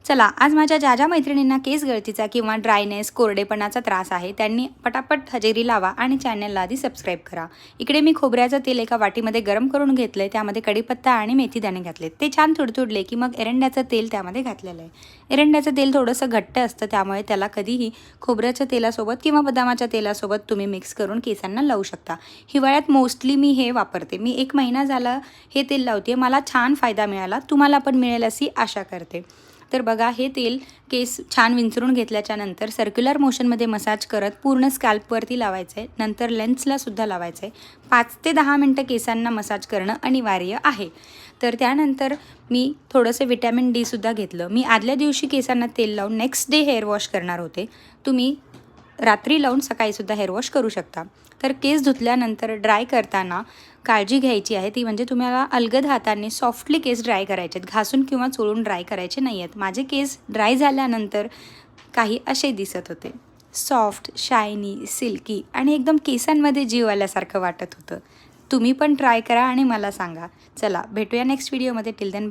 चला, आज माझ्या ज्या मैत्रिणींना केस गळतीचा किंवा ड्रायनेस, कोरडेपणाचा त्रास आहे, त्यांनी पटापट हजेरी लावा आणि चॅनलला आधी सबस्क्राईब करा. इकडे मी खोबऱ्याचं तेल एका वाटीमध्ये गरम करून घेतलंय. त्यामध्ये कढीपत्ता आणि मेथीदाणे घातलेत. ते छान तुडतुडले की मग एरंड्याचं तेल त्यामध्ये घातलेलं आहे. एरंड्याचं तेल थोडंसं घट्ट असतं, त्यामुळे त्याला कधीही खोबऱ्याच्या तेलासोबत किंवा बदामाच्या तेलासोबत तुम्ही मिक्स करून केसांना लावू शकता. हिवाळ्यात मोस्टली मी हे वापरते. मी 1 महिना झाला हे तेल लावते. मला छान फायदा मिळाला. तुम्हाला पण मिळेल अशी आशा करते. तर बघा, हे तेल केस छान विंचरून घेतल्याच्या नंतर सर्क्युलर मोशनमध्ये मसाज करत पूर्ण स्कॅल्पवरती लावायचं आहे. नंतर लेन्सलासुद्धा लावायचं आहे. 5 ते 10 मिनटं केसांना मसाज करणं अनिवार्य आहे. तर त्यानंतर मी थोडंसं व्हिटॅमिन डीसुद्धा घेतलं. मी आदल्या दिवशी केसांना तेल लावून नेक्स्ट डे हेअर वॉश करणार होते. तुम्ही रात्री लावून सकाळीसुद्धा हेअर वॉश करू शकता. तर केस धुतल्यानंतर ड्राय करताना काळजी घ्यायची आहे, ती म्हणजे तुम्हाला अलगद हाताने सॉफ्टली केस ड्राय करायचे आहेत. घासून किंवा चोळून ड्राय करायचे नाही आहेत. माझे केस ड्राय झाल्यानंतर काही असे दिसत होते. सॉफ्ट, शायनी, सिल्की आणि एकदम केसांमध्ये जीव आल्यासारखं वाटत होतं. तुम्ही पण ट्राय करा आणि मला सांगा. चला, भेटूया नेक्स्ट व्हिडिओमध्ये. Till then